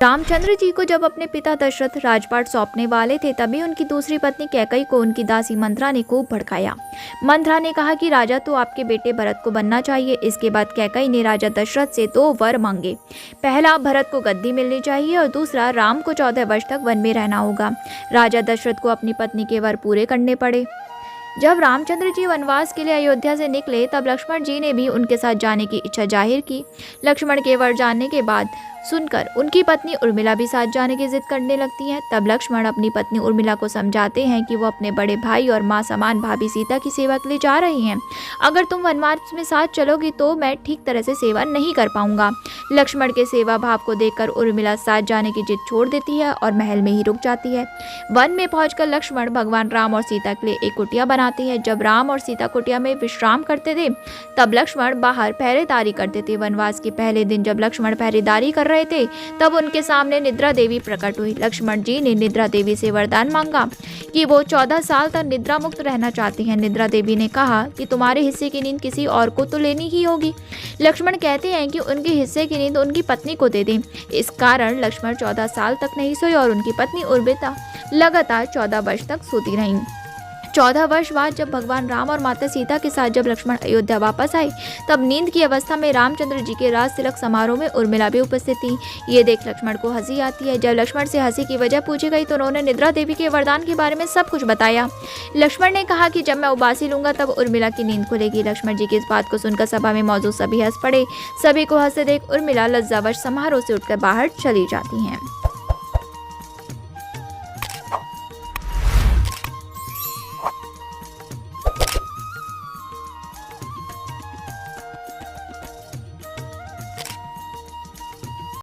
रामचंद्र जी को जब अपने पिता दशरथ राजपाट सौंपने वाले थे, तभी उनकी दूसरी पत्नी कैकई को उनकी दासी मंथरा ने खूब भड़काया। मंथरा ने कहा कि राजा तो आपके बेटे भरत को बनना चाहिए। इसके बाद कैकई ने राजा दशरथ से 2 वर मांगे। पहला, भरत को गद्दी मिलनी चाहिए और दूसरा, राम को 14 वर्ष तक वन में रहना होगा। राजा दशरथ को अपनी पत्नी के वर पूरे करने पड़े। जब रामचंद्र जी वनवास के लिए अयोध्या से निकले, तब लक्ष्मण जी ने भी उनके साथ जाने की इच्छा जाहिर की। लक्ष्मण के वर जानने के बाद सुनकर उनकी पत्नी उर्मिला भी साथ जाने की जिद करने लगती है। तब लक्ष्मण अपनी पत्नी उर्मिला को समझाते हैं कि वो अपने बड़े भाई और माँ समान भाभी सीता की सेवा के लिए जा रही हैं। अगर तुम वनवास में साथ चलोगी तो मैं ठीक तरह से सेवा नहीं कर पाऊंगा। लक्ष्मण के सेवा भाव को देखकर उर्मिला साथ जाने की जिद छोड़ देती है और महल में ही रुक जाती है। वन में पहुंचकर लक्ष्मण भगवान राम और सीता के लिए एक कुटिया बनाते हैं। जब राम और सीता कुटिया में विश्राम करते थे, तब लक्ष्मण बाहर पहरेदारी करते थे। वनवास के पहले दिन जब लक्ष्मण पहरेदारी कर रहे थे, तब उनके सामने निद्रा देवी प्रकट हुई। लक्ष्मण जी ने निद्रा देवी से वरदान मांगा कि वो 14 साल तक निद्रा मुक्त रहना चाहती हैं। निद्रा देवी ने कहा कि तुम्हारे हिस्से की नींद किसी और को तो लेनी ही होगी। लक्ष्मण कहते हैं कि उनके हिस्से की नींद उनकी पत्नी को दे दें। इस कारण लक्ष्मण 14 साल तक नहीं सोए और उनकी पत्नी उर्मिला लगातार 14 वर्ष तक सोती रहीं। 14 वर्ष बाद जब भगवान राम और माता सीता के साथ जब लक्ष्मण अयोध्या वापस आए, तब नींद की अवस्था में रामचंद्र जी के राज तिलक समारोह में उर्मिला भी उपस्थित थी। ये देख लक्ष्मण को हंसी आती है। जब लक्ष्मण से हंसी की वजह पूछी गई, तो उन्होंने निद्रा देवी के वरदान के बारे में सब कुछ बताया। लक्ष्मण ने कहा कि जब मैं उबासी लूंगा तब उर्मिला की नींद खुलेगी। लक्ष्मण जी की इस बात को सुनकर सभा में मौजूद सभी हंस पड़े। सभी को हंसते देख उर्मिला लज्जावश समारोह से उठकर बाहर चली जाती हैं।